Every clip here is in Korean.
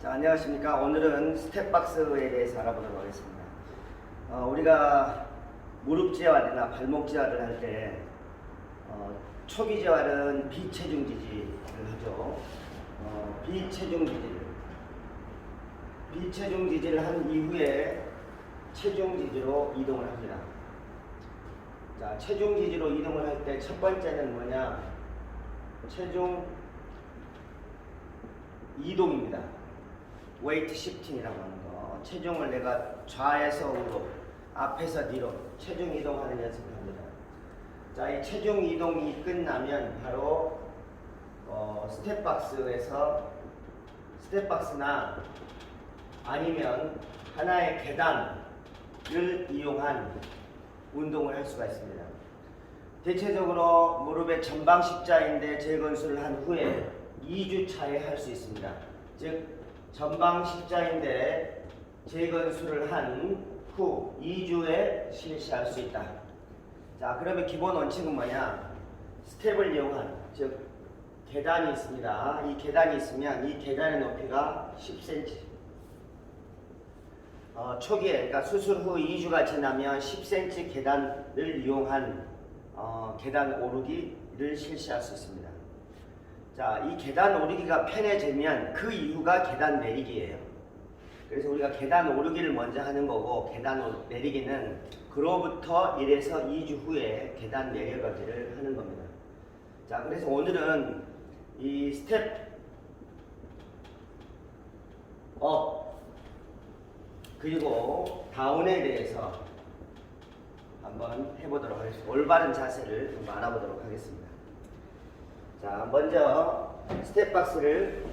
자, 안녕하십니까. 오늘은 스텝박스에 대해서 알아보도록 하겠습니다. 우리가 무릎 재활이나 발목 재활을 할 때 초기 재활은 비체중 지지를 하죠. 비체중 지지를 한 이후에 체중 지지로 이동을 합니다. 자, 체중 지지로 이동을 할 때 첫 번째는 뭐냐? 체중 이동입니다. 웨이트 시프팅이라고 하는 거. 체중을 내가 좌에서 우로, 앞에서 뒤로 체중 이동하는 연습을 합니다. 자, 이 체중 이동이 끝나면 바로 스텝박스나 아니면 하나의 계단을 이용한 운동을 할 수가 있습니다. 대체적으로 무릎의 전방 십자인대 재건수를 한 후에 2주 차에 할 수 있습니다. 즉 전방 십자인대 재건수를 한 후 2주에 실시할 수 있다. 자, 그러면 기본 원칙은 뭐냐? 스텝을 이용한, 즉 계단이 있습니다. 이 계단이 있으면 이 계단의 높이가 10cm. 초기에, 그러니까 수술 후 2주가 지나면 10cm 계단을 이용한 계단 오르기를 실시할 수 있습니다. 자, 이 계단 오르기가 편해지면 그 이후가 계단 내리기예요. 그래서 우리가 계단 오르기를 먼저 하는 거고, 계단 내리기는 그로부터 1에서 2주 후에 계단 내려가기를 하는 겁니다. 자, 그래서 오늘은 이 스텝 업 그리고 다운에 대해서 한번 해보도록 하겠습니다. 올바른 자세를 한번 알아보도록 하겠습니다. 자, 먼저 스텝박스를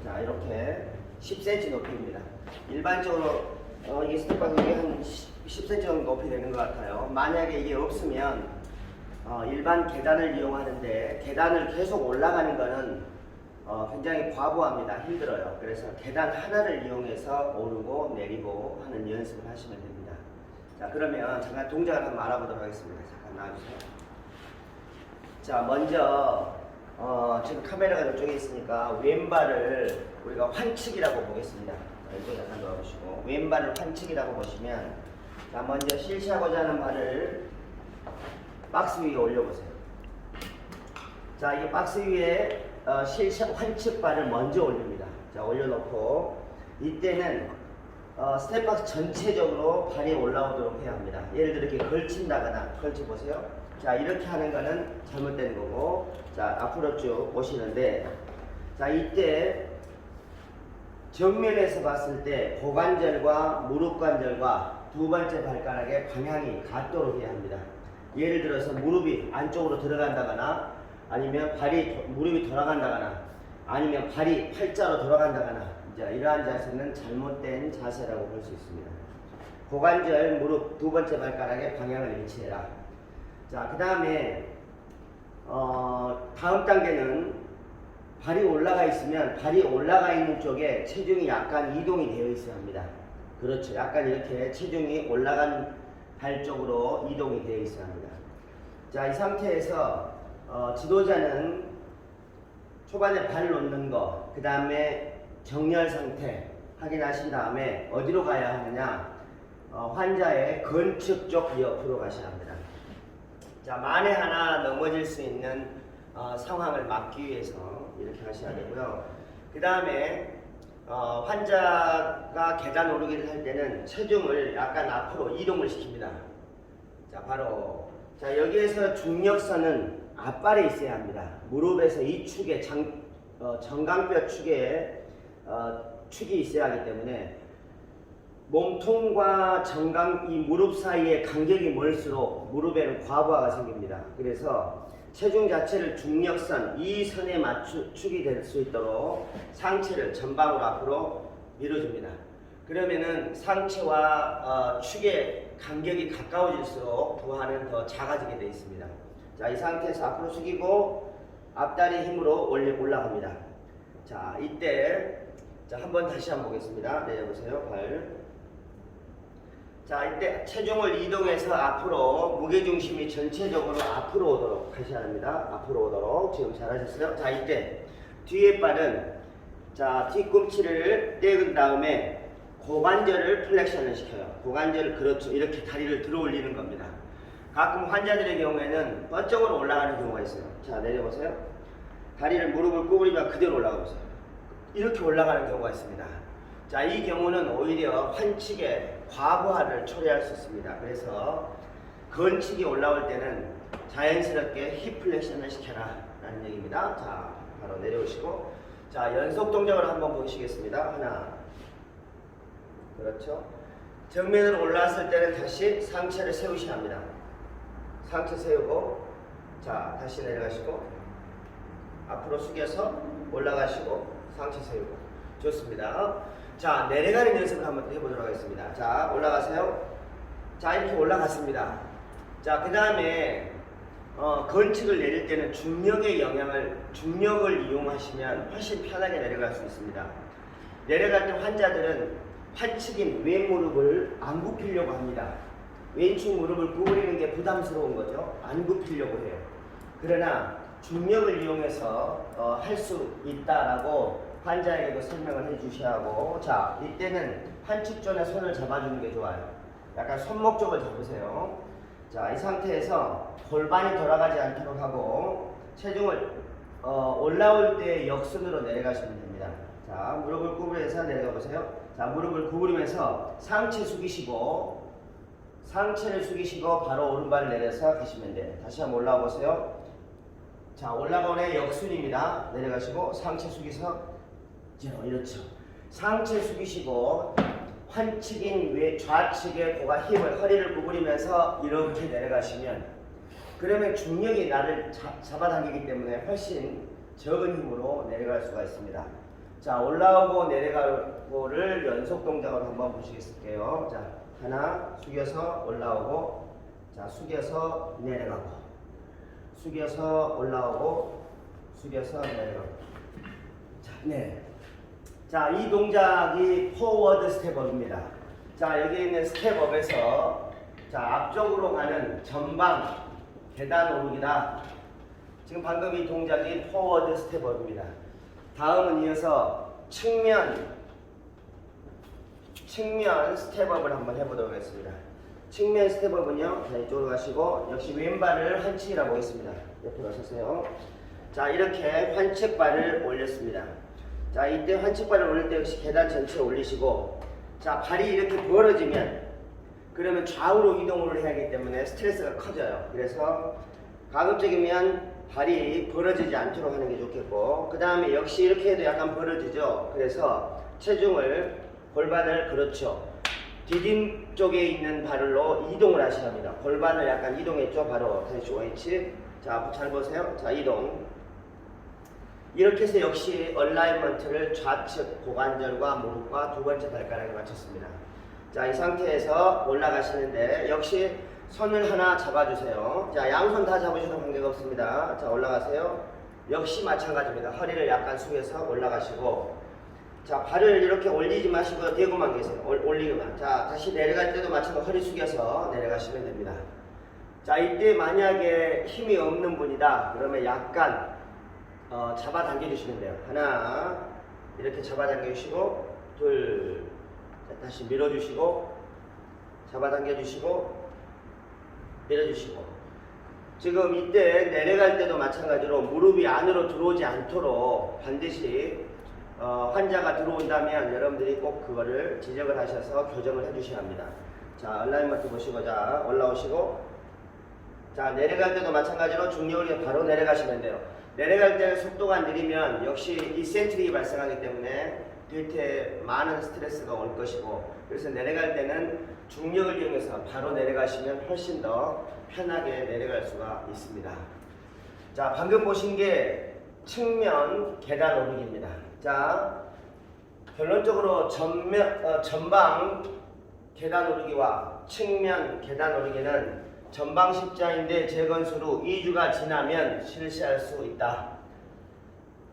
자, 이렇게 10cm 높이입니다. 일반적으로 이게 스텝박스 이게 한 10cm 정도 높이 되는 것 같아요. 만약에 이게 없으면 일반 계단을 이용하는데, 계단을 계속 올라가는 거는 굉장히 과부합니다. 힘들어요. 그래서 계단 하나를 이용해서 오르고 내리고 하는 연습을 하시면 됩니다. 자, 그러면 잠깐 동작을 한번 알아보도록 하겠습니다. 잠깐 나와주세요. 자, 먼저 지금 카메라가 이쪽에 있으니까 왼발을 우리가 환측이라고 보겠습니다. 이쪽에 잠깐 넣어보시고 왼발을 환측이라고 보시면, 자, 먼저 실시하고자 하는 발을 박스 위에 올려보세요. 자, 이 박스 위에 환측 발을 먼저 올립니다. 자, 올려놓고 이때는 스텝박스 전체적으로 발이 올라오도록 해야 합니다. 예를 들어 이렇게 걸친다거나, 걸쳐보세요. 자, 이렇게 하는 거는 잘못된 거고, 자, 앞으로 쭉 오시는데, 자, 이때 정면에서 봤을 때 고관절과 무릎관절과 두 번째 발가락의 방향이 같도록 해야 합니다. 예를 들어서 무릎이 안쪽으로 들어간다거나, 아니면 무릎이 돌아간다거나, 아니면 발이 팔자로 돌아간다거나, 이러한 자세는 잘못된 자세라고 볼 수 있습니다. 고관절, 무릎 두 번째 발가락의 방향을 일치해라. 자, 그 다음에 다음 단계는 발이 올라가 있으면 발이 올라가 있는 쪽에 체중이 약간 이동이 되어 있어야 합니다. 그렇죠. 약간 이렇게 체중이 올라간 발 쪽으로 이동이 되어 있어야 합니다. 자, 이 상태에서 지도자는 초반에 발 놓는 거, 그 다음에 정렬 상태 확인하신 다음에 어디로 가야 하느냐? 환자의 건축 쪽 옆으로 가셔야 합니다. 자, 만에 하나 넘어질 수 있는 상황을 막기 위해서 이렇게 하셔야 되고요. 그 다음에 환자가 계단 오르기를 할 때는 체중을 약간 앞으로 이동을 시킵니다. 자, 바로 자, 여기에서 중력선은 앞발에 있어야 합니다. 무릎에서 이 축에 정강뼈 축에 축이 있어야 하기 때문에 몸통과 이 무릎 사이의 간격이 멀수록 무릎에는 과부하가 생깁니다. 그래서 체중 자체를 중력선, 이 선에 맞추기 될 수 있도록 상체를 전방으로 앞으로 밀어줍니다. 그러면은 상체와 축의 간격이 가까워질수록 부하는 더 작아지게 되어 있습니다. 자, 이 상태에서 앞으로 숙이고 앞다리 힘으로 올라갑니다. 자, 이때 자, 다시 한번 보겠습니다. 내려보세요. 발. 자, 이때 체중을 이동해서 앞으로 무게중심이 전체적으로 앞으로 오도록 하셔야 합니다. 앞으로 오도록. 지금 잘하셨어요? 자, 이때 뒤에 발은 자, 뒤꿈치를 떼은 다음에 고관절을 플렉션을 시켜요. 고관절을 그렇죠. 이렇게 다리를 들어 올리는 겁니다. 가끔 환자들의 경우에는 뻗쪽으로 올라가는 경우가 있어요. 자, 내려보세요. 다리를 무릎을 구부리면 그대로 올라가 보세요. 이렇게 올라가는 경우가 있습니다. 자, 이 경우는 오히려 환측의 과부하를 초래할 수 있습니다. 그래서 건축이 올라올 때는 자연스럽게 힙 플렉션을 시켜라 라는 얘기입니다. 자, 바로 내려오시고, 자, 연속 동작을 한번 보시겠습니다. 하나, 그렇죠. 정면으로 올라왔을 때는 다시 상체를 세우셔야 합니다. 상체 세우고, 자, 다시 내려가시고, 앞으로 숙여서 올라가시고, 상체 세우고. 좋습니다. 자, 내려가는 연습을 한번 해보도록 하겠습니다. 자, 올라가세요. 자, 이렇게 올라갔습니다. 자, 그 다음에 건축을 내릴 때는 중력을 이용하시면 훨씬 편하게 내려갈 수 있습니다. 내려갈 때 환자들은 환측인 왼 무릎을 안 굽히려고 합니다. 왼쪽 무릎을 구부리는 게 부담스러운 거죠. 안 굽히려고 해요. 그러나 중력을 이용해서 할 수 있다라고 환자에게도 설명을 해주셔야 하고, 자, 이때는 환측존에 손을 잡아주는 게 좋아요. 약간 손목 쪽을 잡으세요. 자, 이 상태에서 골반이 돌아가지 않도록 하고 체중을 올라올 때 역순으로 내려가시면 됩니다. 자, 무릎을 구부려서 내려가 보세요. 자, 무릎을 구부리면서 상체 숙이시고, 상체를 숙이시고 바로 오른발을 내려서 가시면 돼요. 다시 한번 올라와 보세요. 자, 올라가오네 역순입니다. 내려가시고 상체 숙이서 이렇죠. 상체 숙이시고 환측인 좌측의 고가 힙을 허리를 구부리면서 이렇게 내려가시면, 그러면 중력이 나를 잡아당기기 때문에 훨씬 적은 힘으로 내려갈 수가 있습니다. 자, 올라오고 내려가고를 연속 동작으로 한번 보시겠을게요. 자, 하나, 숙여서 올라오고, 자, 숙여서 내려가고, 숙여서 올라오고, 숙여서 내려가고. 자, 네. 자, 이 동작이 포워드 스텝업입니다. 자, 여기 있는 스텝업에서 자, 앞쪽으로 가는 전방 계단 오르기다. 지금 방금 이 동작이 포워드 스텝업입니다. 다음은 이어서 측면 스텝업을 한번 해보도록 하겠습니다. 측면 스텝업은요, 자, 이쪽으로 가시고 역시 왼발을 환측이라고 하겠습니다. 옆으로 서세요. 자, 이렇게 환측발을 올렸습니다. 자, 이때 환측발을 올릴 때 역시 계단 전체 올리시고, 자, 발이 이렇게 벌어지면 그러면 좌우로 이동을 해야 하기 때문에 스트레스가 커져요. 그래서 가급적이면 발이 벌어지지 않도록 하는 게 좋겠고, 그 다음에 역시 이렇게 해도 약간 벌어지죠. 그래서 체중을, 골반을, 그렇죠, 디딤 쪽에 있는 발로 이동을 하셔야 합니다. 골반을 약간 이동했죠. 바로 다시 OH. 자, 잘 보세요. 자, 이동. 이렇게 해서 역시 얼라이먼트를 좌측 고관절과 무릎과 두 번째 발가락에 맞췄습니다. 자, 이 상태에서 올라가시는데 역시 손을 하나 잡아주세요. 자, 양손 다 잡으셔도 관계가 없습니다. 자, 올라가세요. 역시 마찬가지입니다. 허리를 약간 숙여서 올라가시고, 자, 발을 이렇게 올리지 마시고 대고만 계세요. 올리기만. 자, 다시 내려갈 때도 마찬가지로 허리 숙여서 내려가시면 됩니다. 자, 이때 만약에 힘이 없는 분이다 그러면 약간 잡아당겨 주시면 돼요. 하나, 이렇게 잡아당겨 주시고, 둘, 자, 다시 밀어주시고, 잡아당겨 주시고, 밀어주시고. 지금 이때 내려갈 때도 마찬가지로 무릎이 안으로 들어오지 않도록 반드시 환자가 들어온다면 여러분들이 꼭 그거를 지적을 하셔서 교정을 해주셔야 합니다. 자, 얼라이먼트 보시고, 자, 올라오시고, 자, 내려갈 때도 마찬가지로 중력을 바로 내려가시면 돼요. 내려갈 때는 속도가 느리면 역시 이센트릭이 발생하기 때문에 뒤에 많은 스트레스가 올 것이고, 그래서 내려갈 때는 중력을 이용해서 바로 내려가시면 훨씬 더 편하게 내려갈 수가 있습니다. 자, 방금 보신 게 측면 계단 오르기입니다. 자, 결론적으로 전방 계단 오르기와 측면 계단 오르기는 전방 십자인대 재건술 후 2주가 지나면 실시할 수 있다.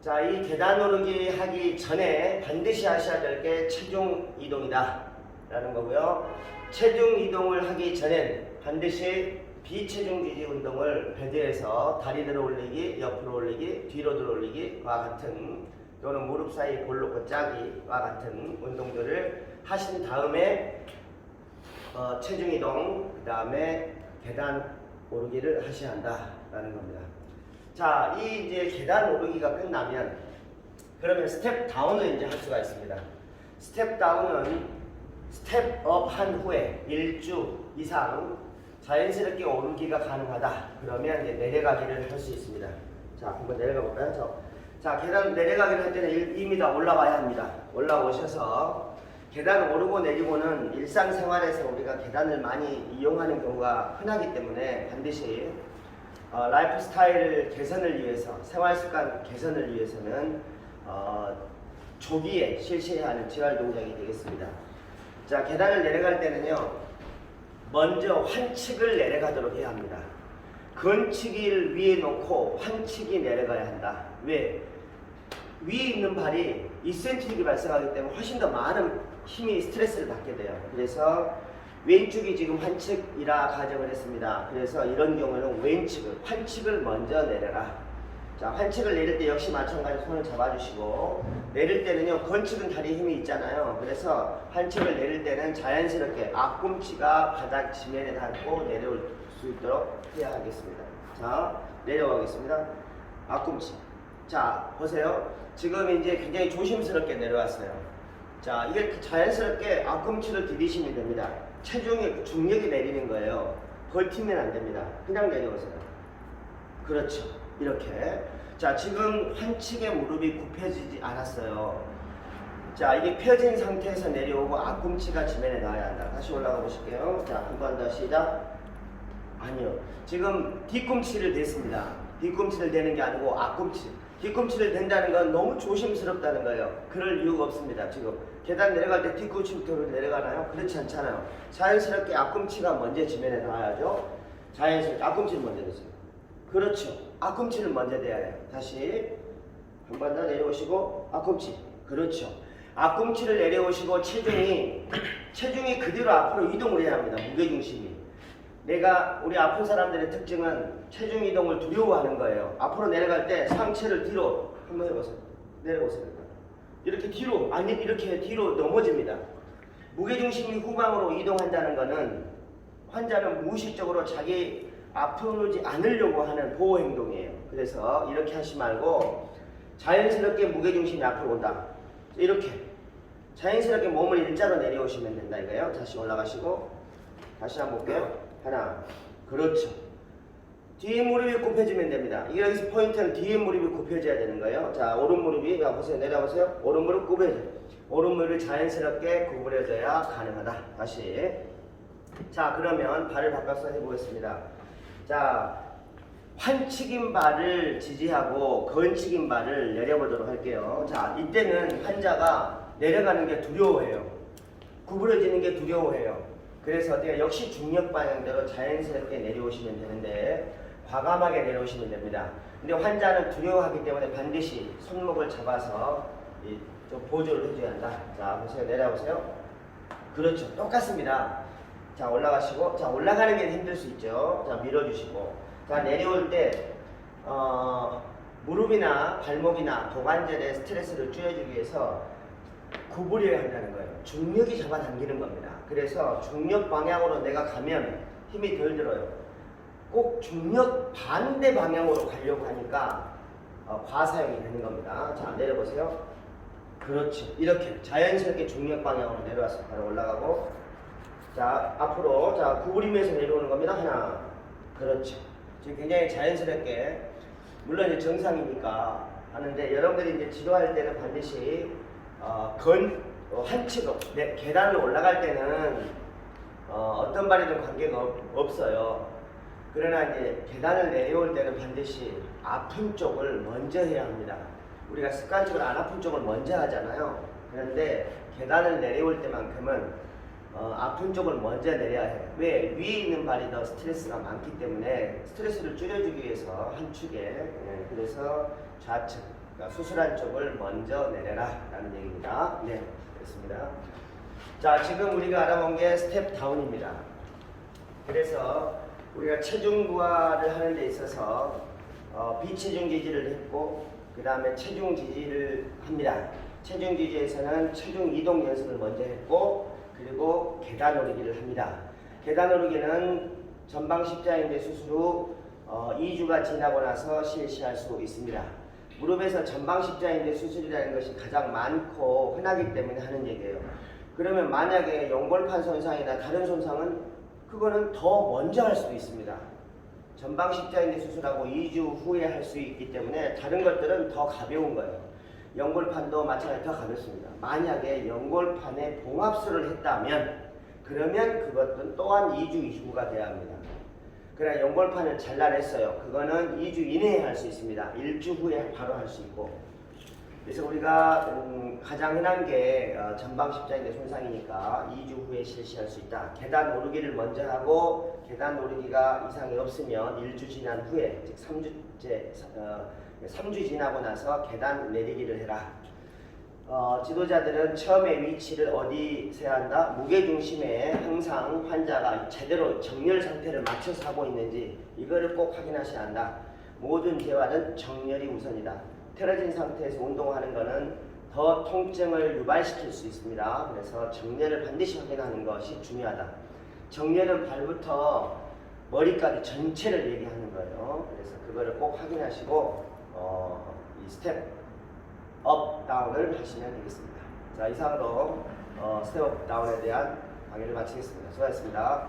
자, 이 계단 오르기 하기 전에 반드시 하셔야 될 게 체중 이동이다 라는 거고요. 체중 이동을 하기 전엔 반드시 비체중 지지 운동을 베드에서 다리 들어 올리기, 옆으로 올리기, 뒤로 들어 올리기와 같은, 또는 무릎 무릎 사이 볼록 짜기와 같은 운동들을 하신 다음에 체중 이동, 그 다음에 계단 오르기를 하셔야 한다라는 겁니다. 자, 이 이제 계단 오르기가 끝나면 그러면 스텝 다운을 이제 할 수가 있습니다. 스텝 다운은 스텝 업 한 후에 1주 이상 자연스럽게 오르기가 가능하다. 그러면 이제 내려가기를 할 수 있습니다. 자, 한번 내려가 볼까요? 자, 계단 내려가기를 할 때는 이미 다 올라와야 합니다. 올라오셔서 계단 오르고 내리고는 일상생활에서 우리가 계단을 많이 이용하는 경우가 흔하기 때문에 반드시 라이프 스타일 개선을 위해서, 생활 습관 개선을 위해서는 조기에 실시해야 하는 재활 동작이 되겠습니다. 자, 계단을 내려갈 때는요, 먼저 환측을 내려가도록 해야 합니다. 건축을 위에 놓고 환측이 내려가야 한다. 왜? 위에 있는 발이 2cm력이 발생하기 때문에 훨씬 더 많은 힘이 스트레스를 받게 돼요. 그래서 왼쪽이 지금 환측이라 가정을 했습니다. 그래서 이런 경우는 왼측을, 환측을 먼저 내려라. 자, 환측을 내릴 때 역시 마찬가지로 손을 잡아주시고, 내릴 때는요, 건축은 다리에 힘이 있잖아요. 그래서 환측을 내릴 때는 자연스럽게 앞꿈치가 바닥 지면에 닿고 내려올 수 있도록 해야 하겠습니다. 자, 내려가겠습니다. 앞꿈치. 자, 보세요. 지금 이제 굉장히 조심스럽게 내려왔어요. 자, 이게 자연스럽게 앞꿈치를 디디시면 됩니다. 체중이, 중력이 내리는 거예요. 버티면 안 됩니다. 그냥 내려오세요. 그렇죠. 이렇게. 자, 지금 환측의 무릎이 굽혀지지 않았어요. 자, 이게 펴진 상태에서 내려오고 앞꿈치가 지면에 닿아야 한다. 다시 올라가 보실게요. 자, 한 번 더 시작. 아니요. 지금 뒤꿈치를 댔습니다. 뒤꿈치를 대는 게 아니고 앞꿈치. 뒤꿈치를 댄다는 건 너무 조심스럽다는 거예요. 그럴 이유가 없습니다. 지금 계단 내려갈 때 뒤꿈치부터 내려가나요? 그렇지 않잖아요. 자연스럽게 앞꿈치가 먼저 지면에 닿아야죠. 자연스럽게 앞꿈치를 먼저 대세요. 그렇죠. 앞꿈치를 먼저 대야 해요. 다시 한 번 더 내려오시고 앞꿈치. 그렇죠. 앞꿈치를 내려오시고 체중이 그대로 앞으로 이동을 해야 합니다. 무게중심이. 우리 아픈 사람들의 특징은 체중 이동을 두려워하는 거예요. 앞으로 내려갈 때 상체를 뒤로 한번 해보세요. 내려오세요. 이렇게 뒤로, 아니 이렇게 뒤로 넘어집니다. 무게중심이 후방으로 이동한다는 것은 환자는 무의식적으로 자기 아프지 않으려고 하는 보호 행동이에요. 그래서 이렇게 하지 말고 자연스럽게 무게중심이 앞으로 온다. 이렇게 자연스럽게 몸을 일자로 내려오시면 된다 이거예요. 다시 올라가시고 다시 한번 볼게요. 하나. 그렇죠. 뒤에 무릎이 굽혀지면 됩니다. 여기서 포인트는 뒤에 무릎이 굽혀져야 되는 거예요. 자, 오른 무릎이, 보세요. 내려보세요. 오른 무릎 구부려져. 오른 무릎이 자연스럽게 구부려져야 가능하다. 다시. 자, 그러면 발을 바꿔서 해보겠습니다. 자, 환측인 발을 지지하고 건축인 발을 내려보도록 할게요. 자, 이때는 환자가 내려가는 게 두려워해요. 구부러지는 게 두려워해요. 그래서 어때요? 역시 중력 방향대로 자연스럽게 내려오시면 되는데 과감하게 내려오시면 됩니다. 근데 환자는 두려워하기 때문에 반드시 손목을 잡아서 좀 보조를 해줘야 한다. 자, 보세요. 내려오세요. 그렇죠. 똑같습니다. 자, 올라가시고, 자, 올라가는 게 힘들 수 있죠. 자, 밀어주시고. 자, 내려올 때 무릎이나 발목이나 고관절의 스트레스를 줄여주기 위해서 구부려야 한다는 거예요. 중력이 잡아당기는 겁니다. 그래서 중력 방향으로 내가 가면 힘이 덜 들어요. 꼭 중력 반대 방향으로 가려고 하니까 과사용이 되는 겁니다. 자, 내려보세요. 그렇죠. 이렇게 자연스럽게 중력 방향으로 내려와서 바로 올라가고, 자, 앞으로, 자, 구부리면서 내려오는 겁니다. 하나. 그렇죠. 지금 굉장히 자연스럽게, 물론 이제 정상이니까 하는데, 여러분들이 이제 지도할 때는 반드시 한치도, 계단을 올라갈 때는 어떤 발이든 관계가 없어요. 그러나 이제 계단을 내려올 때는 반드시 아픈 쪽을 먼저 해야 합니다. 우리가 습관적으로 안 아픈 쪽을 먼저 하잖아요. 그런데 계단을 내려올 때만큼은 아픈 쪽을 먼저 내려야 해요. 왜? 위에 있는 발이 더 스트레스가 많기 때문에 스트레스를 줄여주기 위해서 한 축에, 그래서 좌측, 그러니까 수술한 쪽을 먼저 내려라 라는 얘기입니다. 네, 됐습니다. 자, 지금 우리가 알아본 게 스텝 다운입니다. 그래서 우리가 체중 부하를 하는 데 있어서 비체중 지지를 했고 그 다음에 체중 지지를 합니다. 체중 지지에서는 체중 이동 연습을 먼저 했고, 그리고 계단 오르기를 합니다. 계단 오르기는 전방 십자인대 수술 후 2주가 지나고 나서 실시할 수 있습니다. 무릎에서 전방 십자인대 수술이라는 것이 가장 많고 흔하기 때문에 하는 얘기예요. 그러면 만약에 연골판 손상이나 다른 손상은 그거는 더 먼저 할 수도 있습니다. 전방 십자인대 수술하고 2주 후에 할 수 있기 때문에 다른 것들은 더 가벼운 거예요. 연골판도 마찬가지로 더 가볍습니다. 만약에 연골판에 봉합술을 했다면 그러면 그것은 또한 2주 이후가 돼야 합니다. 그러나 연골판을 잘라냈어요. 그거는 2주 이내에 할 수 있습니다. 1주 후에 바로 할 수 있고. 그래서 우리가 가장 흔한 게 전방 십자인대 손상이니까 2주 후에 실시할 수 있다. 계단 오르기를 먼저 하고 계단 오르기가 이상이 없으면 1주 지난 후에, 즉 3주 지나고 나서 계단 내리기를 해라. 지도자들은 처음에 위치를 어디 세야 한다? 무게중심에 항상 환자가 제대로 정렬 상태를 맞춰서 하고 있는지 이거를 꼭 확인하셔야 한다. 모든 재활은 정렬이 우선이다. 틀어진 상태에서 운동하는 것은 더 통증을 유발시킬 수 있습니다. 그래서 정렬을 반드시 확인하는 것이 중요하다. 정렬은 발부터 머리까지 전체를 얘기하는 거예요. 그래서 그거를 꼭 확인하시고 이 스텝 업, 다운을 하시면 되겠습니다. 자, 이상으로 스텝 업, 다운에 대한 강의를 마치겠습니다. 수고하셨습니다.